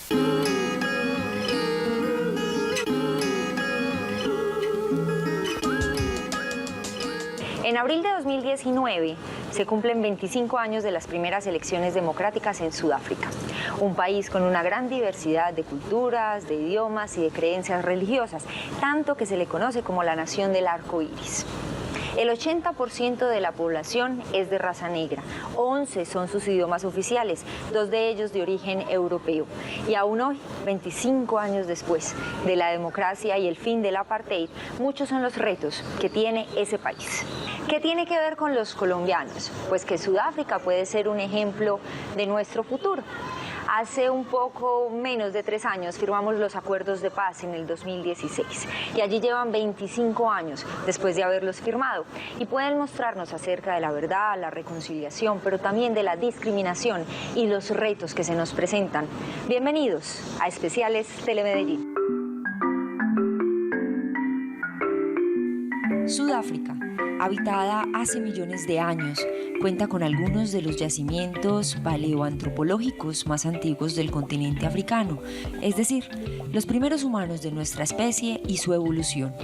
En abril de 2019 se cumplen 25 años de las primeras elecciones democráticas en Sudáfrica, un país con una gran diversidad de culturas, de idiomas y de creencias religiosas, tanto que se le conoce como la nación del arco iris. El 80% de la población es de raza negra, 11 son sus idiomas oficiales, 2 de ellos de origen europeo. Y aún hoy, 25 años después de la democracia y el fin del apartheid, muchos son los retos que tiene ese país. ¿Qué tiene que ver con los colombianos? Pues que Sudáfrica puede ser un ejemplo de nuestro futuro. Hace un poco menos de 3 años firmamos los acuerdos de paz en el 2016 y allí llevan 25 años después de haberlos firmado y pueden mostrarnos acerca de la verdad, la reconciliación, pero también de la discriminación y los retos que se nos presentan. Bienvenidos a Especiales Telemedellín. Sudáfrica, habitada hace millones de años, cuenta con algunos de los yacimientos paleoantropológicos más antiguos del continente africano, es decir, los primeros humanos de nuestra especie y su evolución.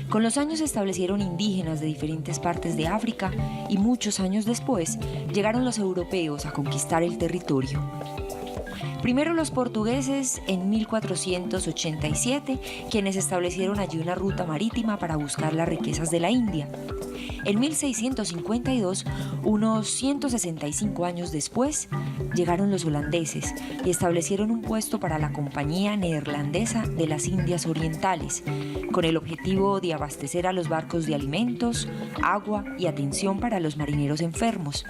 Con los años se establecieron indígenas de diferentes partes de África y muchos años después llegaron los europeos a conquistar el territorio. Primero los portugueses en 1487, quienes establecieron allí una ruta marítima para buscar las riquezas de la India. En 1652, unos 165 años después, llegaron los holandeses y establecieron un puesto para la Compañía Neerlandesa de las Indias Orientales, con el objetivo de abastecer a los barcos de alimentos, agua y atención para los marineros enfermos.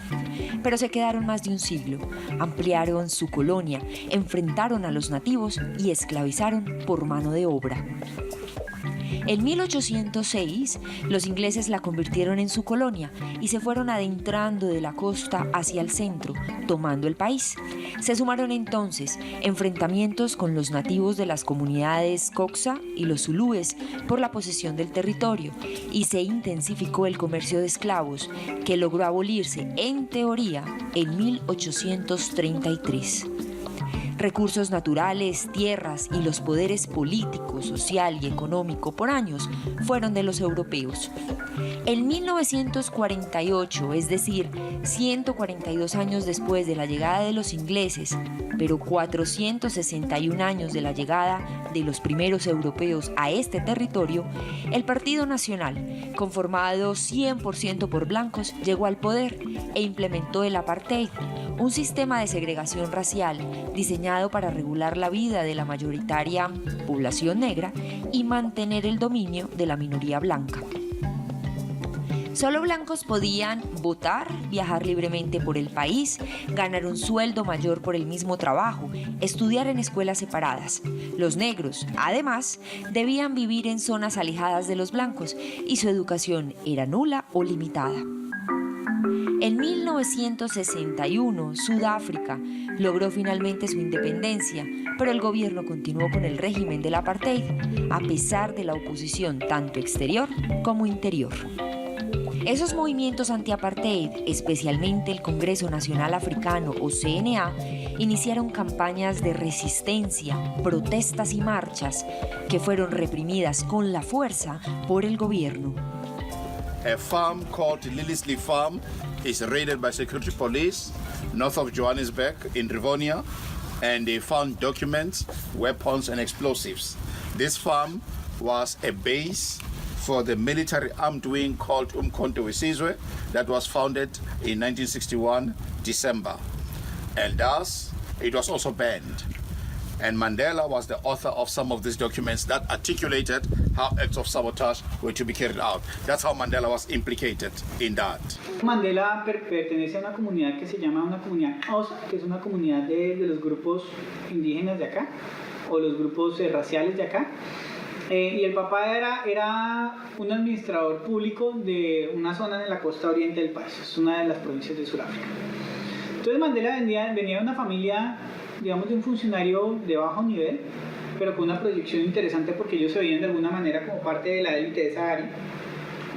Pero se quedaron más de un siglo, ampliaron su colonia, enfrentaron a los nativos y esclavizaron por mano de obra. En 1806, los ingleses la convirtieron en su colonia y se fueron adentrando de la costa hacia el centro, tomando el país. Se sumaron entonces enfrentamientos con los nativos de las comunidades Xhosa y los zulúes por la posesión del territorio y se intensificó el comercio de esclavos, que logró abolirse, en teoría, en 1833. Recursos naturales, tierras y los poderes político, social y económico por años fueron de los europeos. En 1948, es decir, 142 años después de la llegada de los ingleses, pero 461 años de la llegada de los primeros europeos a este territorio, el Partido Nacional, conformado 100% por blancos, llegó al poder e implementó el apartheid, un sistema de segregación racial diseñado para regular la vida de la mayoritaria población negra y mantener el dominio de la minoría blanca. Solo blancos podían votar, viajar libremente por el país, ganar un sueldo mayor por el mismo trabajo, estudiar en escuelas separadas. Los negros, además, debían vivir en zonas alejadas de los blancos y su educación era nula o limitada. En 1961, Sudáfrica logró finalmente su independencia, pero el gobierno continuó con el régimen del apartheid, a pesar de la oposición tanto exterior como interior. Esos movimientos anti-apartheid, especialmente el Congreso Nacional Africano o CNA, iniciaron campañas de resistencia, protestas y marchas que fueron reprimidas con la fuerza por el gobierno. A farm called Lilisley Farm is raided by security police north of Johannesburg in Rivonia, and they found documents, weapons and explosives. This farm was a base for the military armed wing called Umkhonto we Sizwe that was founded in 1961 December, and thus it was also banned. And Mandela was the author of some of these documents that articulated how acts of sabotage were to be carried out. That's how Mandela was implicated in that. Mandela pertenece a una comunidad que se llama una comunidad Xhosa, que es una comunidad de los grupos indígenas de acá, o los grupos raciales de acá. Y el papá era un administrador público de una zona en la costa oriente del país, es una de las provincias de Sudáfrica. Entonces Mandela venía de una familia, digamos, de un funcionario de bajo nivel, pero con una proyección interesante porque ellos se veían de alguna manera como parte de la élite de esa área,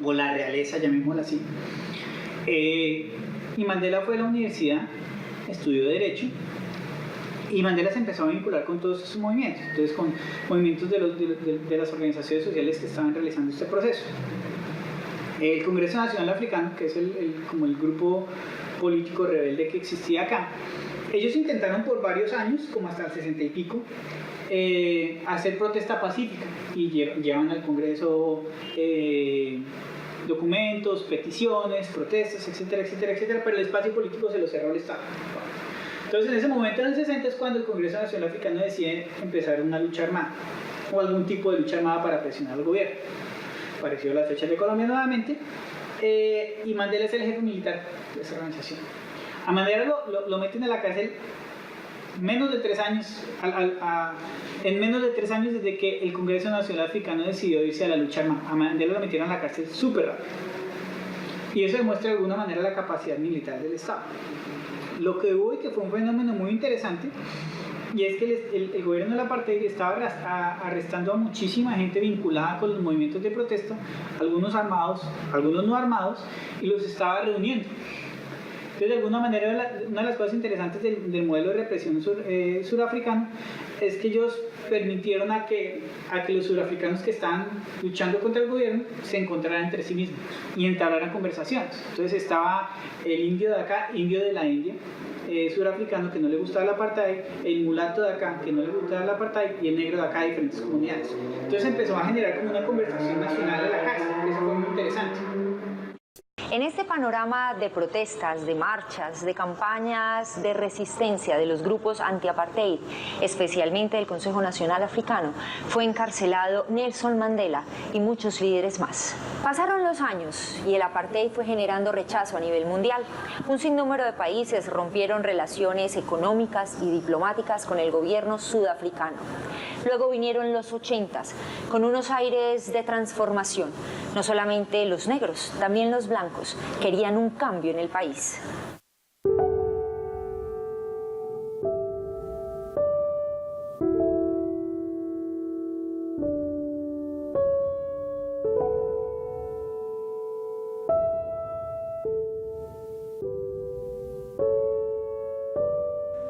o la realeza, llamémosla así. Y Mandela fue a la universidad, estudió Derecho, Y Mandela se empezó a vincular con todos esos movimientos, entonces con movimientos de las organizaciones sociales que estaban realizando este proceso. El Congreso Nacional Africano, que es como el grupo político rebelde que existía acá, ellos intentaron por varios años, como hasta el 60 y pico, hacer protesta pacífica y llevan al Congreso documentos, peticiones, protestas, etcétera, etcétera, etcétera, pero el espacio político se lo cerró el Estado. Entonces, en ese momento, en el 60, es cuando el Congreso Nacional Africano decide empezar una lucha armada o algún tipo de lucha armada para presionar al gobierno. Apareció las fechas de Colombia nuevamente y Mandela es el jefe militar de esa organización. A Mandela lo meten a la cárcel menos de 3 años, en menos de 3 años desde que el Congreso Nacional Africano decidió irse a la lucha armada. A Mandela lo metieron a la cárcel súper rápido. Y eso demuestra de alguna manera la capacidad militar del Estado. Lo que hubo y que fue un fenómeno muy interesante, y es que el gobierno del apartheid estaba arrestando a muchísima gente vinculada con los movimientos de protesta, algunos armados, algunos no armados, y los estaba reuniendo. Entonces, de alguna manera, una de las cosas interesantes del modelo de represión surafricano es que ellos permitieron a que los surafricanos que estaban luchando contra el gobierno se encontraran entre sí mismos y entablaran conversaciones. Entonces estaba el indio de acá, indio de la India, surafricano que no le gustaba el apartheid, el mulato de acá que no le gustaba el apartheid y el negro de acá de diferentes comunidades. Entonces empezó a generar como una conversación nacional en la casa, eso fue muy interesante. En este panorama de protestas, de marchas, de campañas de resistencia de los grupos anti-apartheid, especialmente del Consejo Nacional Africano, fue encarcelado Nelson Mandela y muchos líderes más. Pasaron los años y el apartheid fue generando rechazo a nivel mundial. Un sinnúmero de países rompieron relaciones económicas y diplomáticas con el gobierno sudafricano. Luego vinieron los 80s, con unos aires de transformación. No solamente los negros, también los blancos querían un cambio en el país.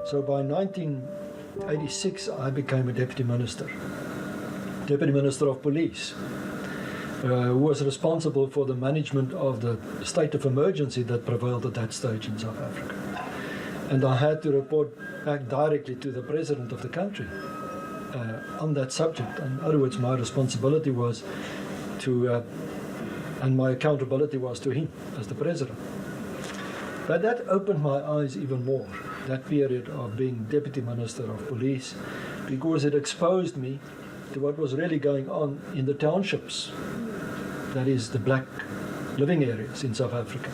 So by 1986, I became a deputy minister of police, who was responsible for the management of the state of emergency that prevailed at that stage in South Africa. And I had to report back directly to the president of the country on that subject. In other words, my responsibility was to, and my accountability was to him as the president. But that opened my eyes even more, that period of being Deputy Minister of Police, because it exposed me to what was really going on in the townships, that is the black living areas in South Africa.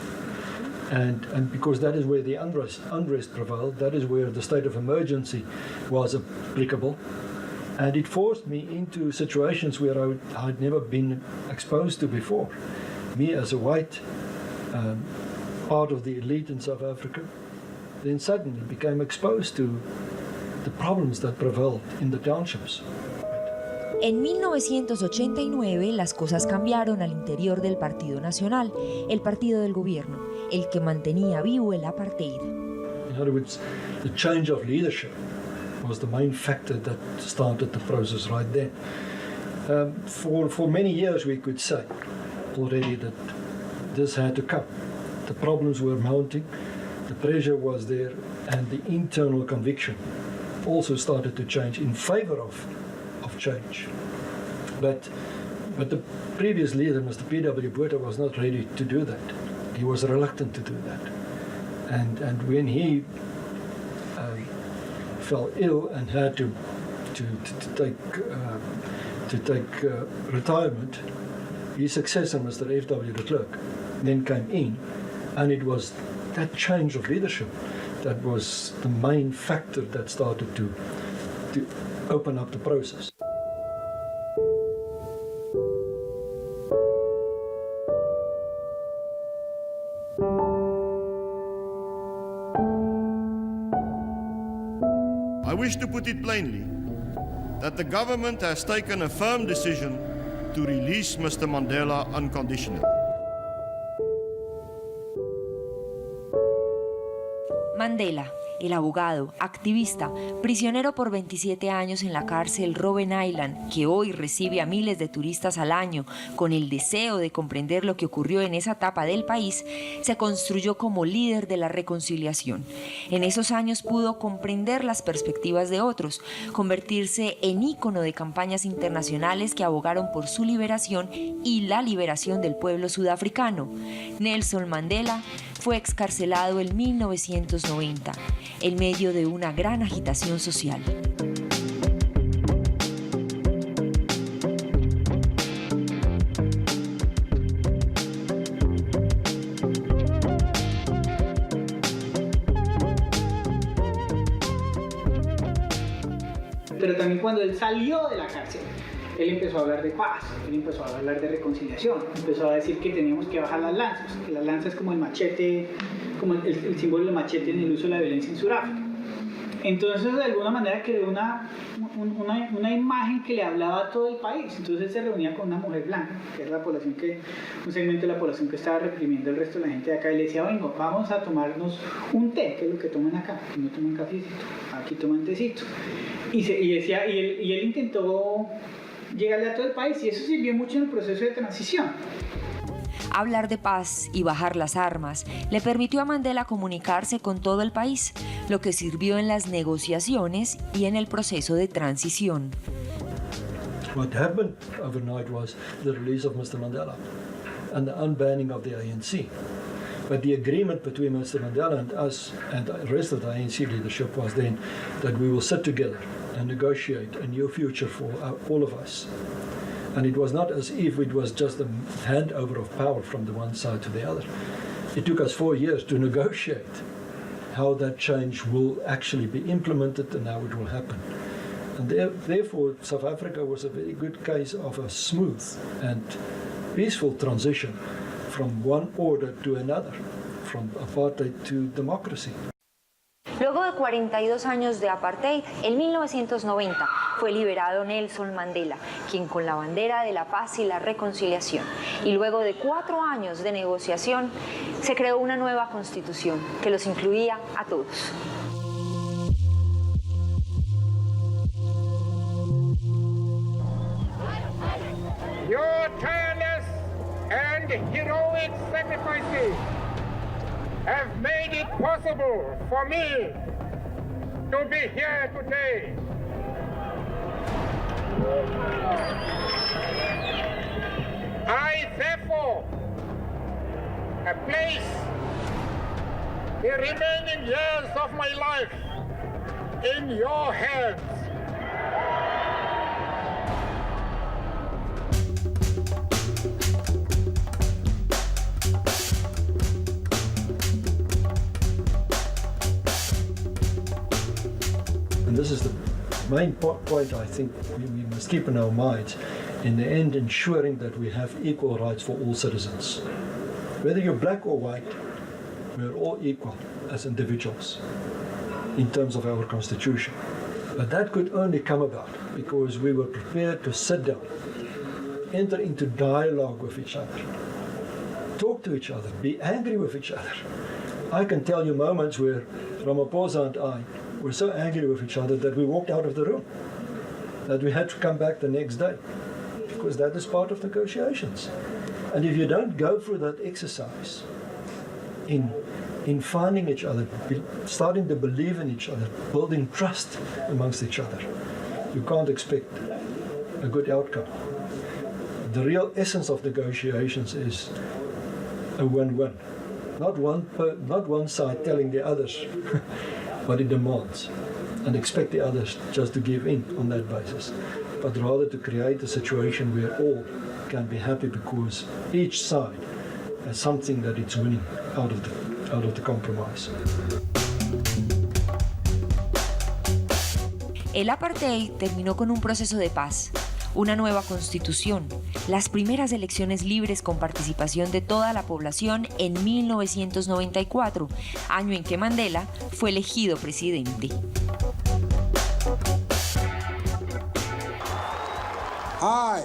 And because that is where the unrest prevailed, that is where the state of emergency was applicable, and it forced me into situations where I'd never been exposed to before. Me as a white part of the elite in South Africa, then suddenly became exposed to the problems that prevailed in the townships. En 1989 las cosas cambiaron al interior del Partido Nacional, el partido del gobierno, el que mantenía vivo el apartheid. In other words, the change of leadership was the main factor that started the process right then. For many years we could say already that this had to come. The problems were mounting, the pressure was there, and the internal conviction also started to change in favor of change. But the previous leader, Mr. P.W. Botha, was not ready to do that. He was reluctant to do that. And when he fell ill and had to take retirement, his successor, Mr. F.W. de Klerk, then came in, and it was that change of leadership that was the main factor that started to open up the process. I wish to put it plainly that the government has taken a firm decision to release Mr. Mandela unconditionally. Mandela, El abogado, activista, prisionero por 27 años en la cárcel Robben Island, que hoy recibe a miles de turistas al año con el deseo de comprender lo que ocurrió en esa etapa del país, se construyó como líder de la reconciliación. En esos años pudo comprender las perspectivas de otros, convertirse en ícono de campañas internacionales que abogaron por su liberación y la liberación del pueblo sudafricano. Nelson Mandela fue excarcelado en 1990, en medio de una gran agitación social. Pero también cuando él salió de la cárcel, él empezó a hablar de paz, él empezó a hablar de reconciliación, empezó a decir que teníamos que bajar las lanzas, que la lanza es como el machete, como el símbolo del machete en el uso de la violencia en Sudáfrica. Entonces, de alguna manera creó una imagen que le hablaba a todo el país. Entonces él se reunía con una mujer blanca, que era un segmento de la población que estaba reprimiendo el resto de la gente de acá, y le decía, vengo, vamos a tomarnos un té, que es lo que toman acá, que no toman cafecito, aquí toman tecito. Y él intentó llegarle a todo el país, y eso sirvió mucho en el proceso de transición. Hablar de paz y bajar las armas le permitió a Mandela comunicarse con todo el país, lo que sirvió en las negociaciones y en el proceso de transición. What happened overnight was the release of Mr. Mandela and the unbanning of the ANC. But the agreement between Mr. Mandela and us and the rest of the ANC leadership was then that we will sit together and negotiate a new future for all of us. And it was not as if it was just a handover of power from the one side to the other. It took us 4 years to negotiate how that change will actually be implemented and how it will happen. And therefore, South Africa was a very good case of a smooth and peaceful transition from one order to another, from apartheid to democracy. Luego de 42 años de apartheid, en 1990 fue liberado Nelson Mandela, quien con la bandera de la paz y la reconciliación, y luego de 4 años de negociación, se creó una nueva constitución que los incluía a todos. Your tireless and heroic sacrifices have made it possible for me to be here today. I therefore place the remaining years of my life in your hands. And this is the main point I think we must keep in our minds. In the end, ensuring that we have equal rights for all citizens. Whether you're black or white, we're all equal as individuals in terms of our constitution. But that could only come about because we were prepared to sit down, enter into dialogue with each other, talk to each other, be angry with each other. I can tell you moments where Ramaphosa and I were so angry with each other that we walked out of the room, that we had to come back the next day, because that is part of negotiations. And if you don't go through that exercise in finding each other, starting to believe in each other, building trust amongst each other, you can't expect a good outcome. The real essence of negotiations is a win-win. Not one side telling the others what it demands and expect the others just to give in on that basis, but rather to create a situation where all can be happy because each side has something that it's winning out of the compromise. El apartheid terminó con un proceso de paz, una nueva constitución, las primeras elecciones libres con participación de toda la población en 1994, año en que Mandela fue elegido presidente. I,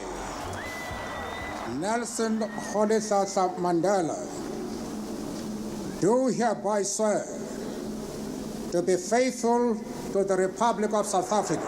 Nelson Rolihlahla Mandela, do hereby swear to be faithful to the Republic of South Africa.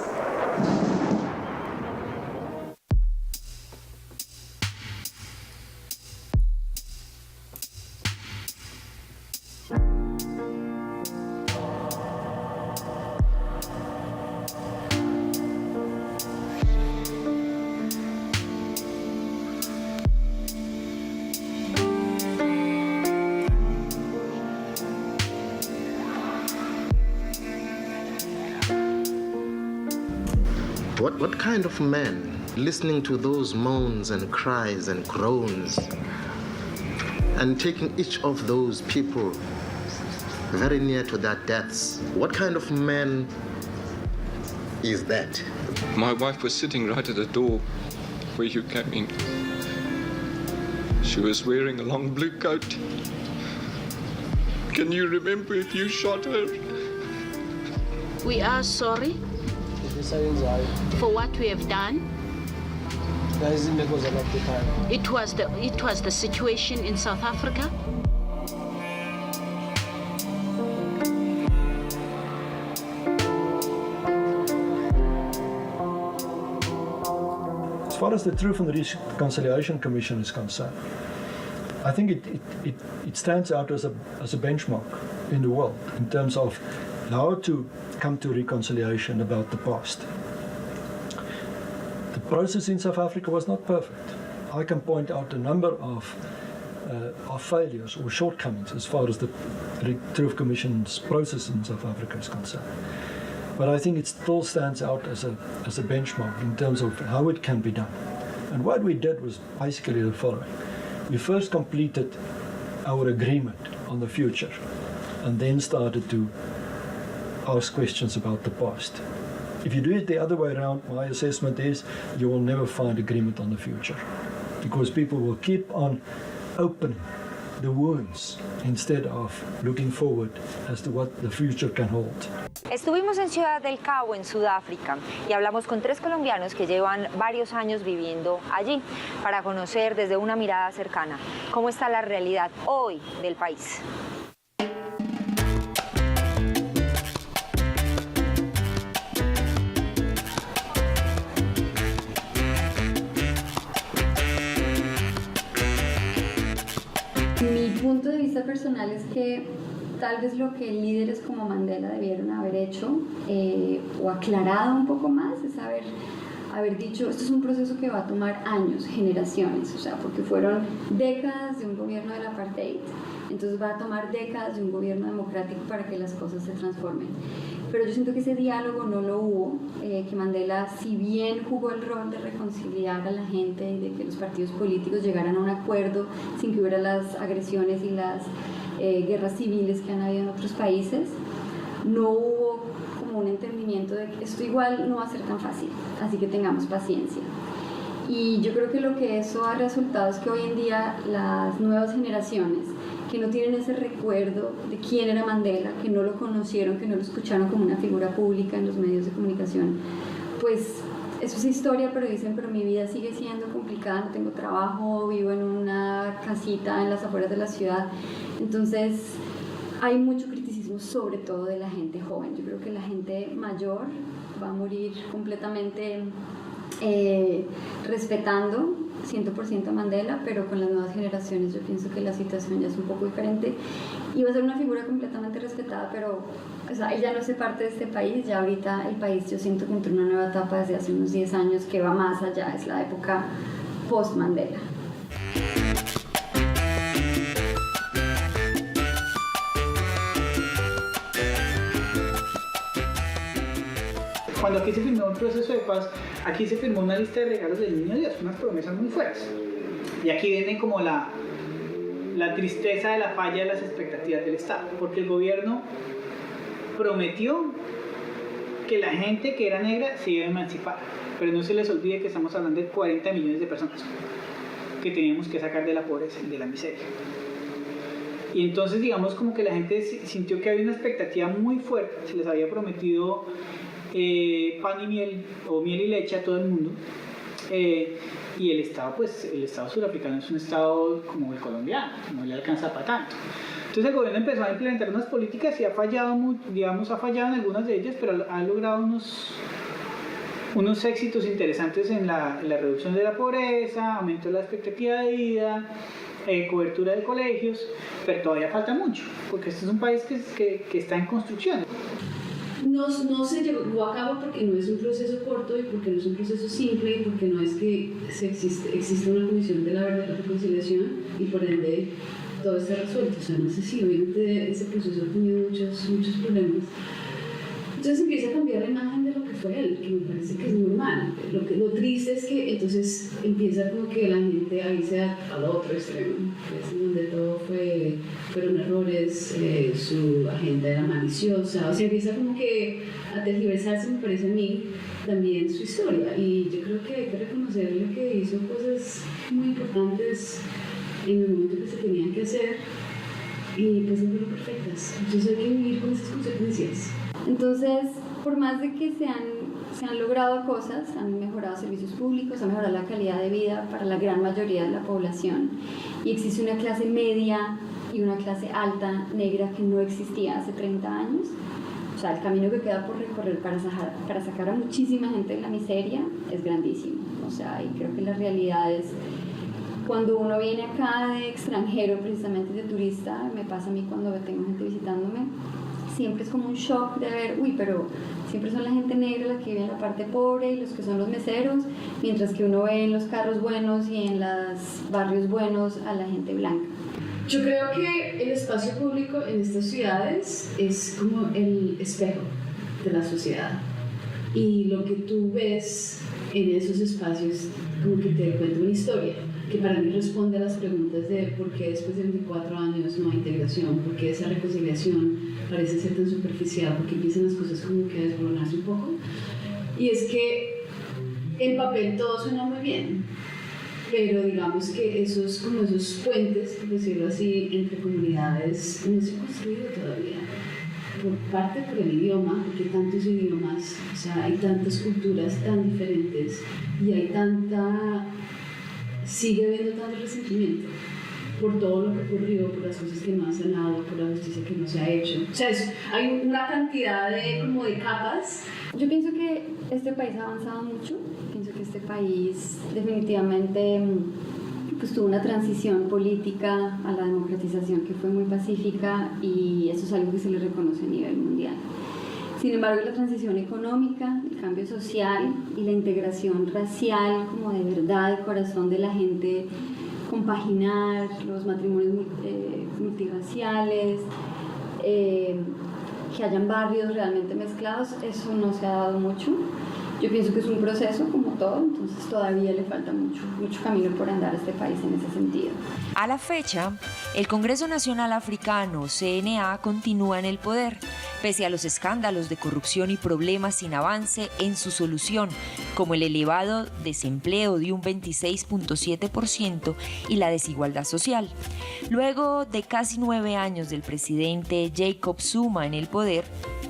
What kind of man, listening to those moans and cries and groans, and taking each of those people very near to their deaths, what kind of man is that? My wife was sitting right at the door where you came in. She was wearing a long blue coat. Can you remember if you shot her? We are sorry for what we have done. It was the situation in South Africa. As far as the Truth and Reconciliation Commission is concerned, I think it stands out as a benchmark in the world in terms of how to come to reconciliation about the past. The process in South Africa was not perfect. I can point out a number of failures or shortcomings as far as the Truth Commission's process in South Africa is concerned. But I think it still stands out as a benchmark in terms of how it can be done. And what we did was basically the following. We first completed our agreement on the future and then started to ask questions about the past. If you do it the other way around, my assessment is you will never find agreement on the future because people will keep on opening the wounds instead of looking forward as to what the future can hold. Estuvimos en Ciudad del Cabo, en Sudáfrica, y hablamos con 3 colombianos que llevan varios años viviendo allí para conocer desde una mirada cercana cómo está la realidad hoy del país. Mi punto de vista personal es que tal vez lo que líderes como Mandela debieron haber hecho o aclarado un poco más es haber dicho, esto es un proceso que va a tomar años, generaciones, o sea, porque fueron décadas de un gobierno del apartheid, entonces va a tomar décadas de un gobierno democrático para que las cosas se transformen. Pero yo siento que ese diálogo no lo hubo, que Mandela, si bien jugó el rol de reconciliar a la gente y de que los partidos políticos llegaran a un acuerdo sin que hubiera las agresiones y las guerras civiles que han habido en otros países, no hubo como un entendimiento de que esto igual no va a ser tan fácil, así que tengamos paciencia. Y yo creo que lo que eso ha resultado es que hoy en día las nuevas generaciones que no tienen ese recuerdo de quién era Mandela, que no lo conocieron, que no lo escucharon como una figura pública en los medios de comunicación, pues eso es historia, pero dicen, pero mi vida sigue siendo complicada, no tengo trabajo, vivo en una casita en las afueras de la ciudad. Entonces hay mucho criticismo, sobre todo de la gente joven. Yo creo que la gente mayor va a morir completamente respetando 100% a Mandela, pero con las nuevas generaciones yo pienso que la situación ya es un poco diferente y va a ser una figura completamente respetada, pero o sea, ella no hace parte de este país. Ya ahorita el país yo siento que entró en una nueva etapa desde hace unos 10 años que va más allá, es la época post-Mandela. Cuando aquí se firmó un proceso de paz, aquí se firmó una lista de regalos del Niño Dios, unas promesas muy fuertes. Y aquí viene como la tristeza de la falla de las expectativas del Estado, porque el gobierno prometió que la gente que era negra se iba a emancipar, pero no se les olvide que estamos hablando de 40 millones de personas que teníamos que sacar de la pobreza y de la miseria. Y entonces digamos como que la gente sintió que había una expectativa muy fuerte, se les había prometido pan y miel, o miel y leche a todo el mundo, y el Estado surafricano es un Estado como el colombiano, no le alcanza para tanto. Entonces el gobierno empezó a implementar unas políticas y ha fallado, digamos, ha fallado en algunas de ellas, pero ha logrado unos éxitos interesantes en la reducción de la pobreza, aumento de la expectativa de vida, cobertura de colegios, pero todavía falta mucho, porque este es un país que está en construcción. No se llevó a cabo porque no es un proceso corto y porque no es un proceso simple y porque no es que existe una comisión de la verdad y la reconciliación y por ende todo está resuelto. O sea, no sé si obviamente ese proceso ha tenido muchos problemas. Entonces empieza a cambiar la imagen de lo que fue él, que me parece que es normal. Lo triste es que entonces empieza como que la gente a irse al otro extremo, es donde todo fueron errores, su agenda era maliciosa, o sea, empieza como que a tergiversarse, me parece a mí, también su historia. Y yo creo que hay que reconocerle que hizo cosas muy importantes en el momento que se tenían que hacer y pues no fueron perfectas. Entonces hay que vivir con esas consecuencias. Entonces, por más de que se han logrado cosas, han mejorado servicios públicos, ha mejorado la calidad de vida para la gran mayoría de la población y existe una clase media y una clase alta negra que no existía hace 30 años. O sea, el camino que queda por recorrer para sacar a muchísima gente de la miseria es grandísimo. O sea, y creo que la realidad es, cuando uno viene acá de extranjero, precisamente de turista, me pasa a mí cuando tengo gente visitándome, siempre es como un shock de ver, pero siempre son la gente negra la que vive en la parte pobre y los que son los meseros, mientras que uno ve en los carros buenos y en los barrios buenos a la gente blanca. Yo creo que el espacio público en estas ciudades es como el espejo de la sociedad y lo que tú ves en esos espacios como que te cuenta una historia que para mí responde a las preguntas de por qué después de 24 años no hay integración, por qué esa reconciliación parece ser tan superficial, por qué empiezan las cosas como que a desmoronarse un poco. Y es que en papel todo suena muy bien, pero digamos que esos puentes, por decirlo así, entre comunidades no se han construido todavía. Por parte por el idioma, porque hay tantos idiomas, o sea, hay tantas culturas tan diferentes y hay sigue habiendo tanto resentimiento por todo lo que ocurrió, por las cosas que no han sanado, por la justicia que no se ha hecho. O sea, hay una cantidad de capas. Yo pienso que este país ha avanzado mucho, pienso que este país definitivamente pues, tuvo una transición política a la democratización que fue muy pacífica y eso es algo que se le reconoce a nivel mundial. Sin embargo, la transición económica, el cambio social y la integración racial como de verdad, de corazón de la gente, compaginar los matrimonios multirraciales, que hayan barrios realmente mezclados, eso no se ha dado mucho. Yo pienso que es un proceso como todo, entonces todavía le falta mucho camino por andar a este país en ese sentido. A la fecha, el Congreso Nacional Africano, CNA, continúa en el poder, pese a los escándalos de corrupción y problemas sin avance en su solución, como el elevado desempleo de un 26.7% y la desigualdad social. Luego de casi 9 años del presidente Jacob Zuma en el poder,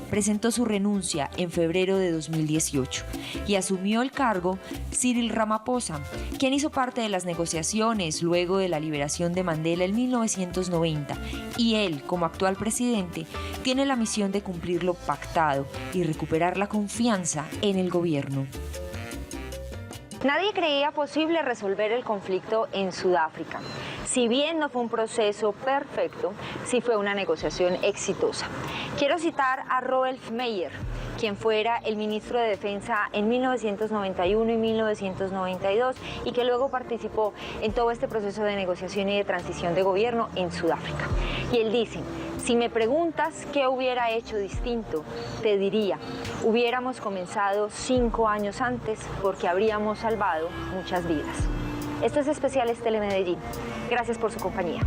presentó su renuncia en febrero de 2018 y asumió el cargo Cyril Ramaphosa, quien hizo parte de las negociaciones luego de la liberación de Mandela en 1990, y él, como actual presidente, tiene la misión de cumplir lo pactado y recuperar la confianza en el gobierno. Nadie creía posible resolver el conflicto en Sudáfrica. Si bien no fue un proceso perfecto, sí fue una negociación exitosa. Quiero citar a Roelf Meyer, quien fuera el ministro de Defensa en 1991 y 1992 y que luego participó en todo este proceso de negociación y de transición de gobierno en Sudáfrica. Y él dice: si me preguntas qué hubiera hecho distinto, te diría, hubiéramos comenzado 5 años antes porque habríamos salvado muchas vidas. Esto es Especiales Telemedellín. Gracias por su compañía.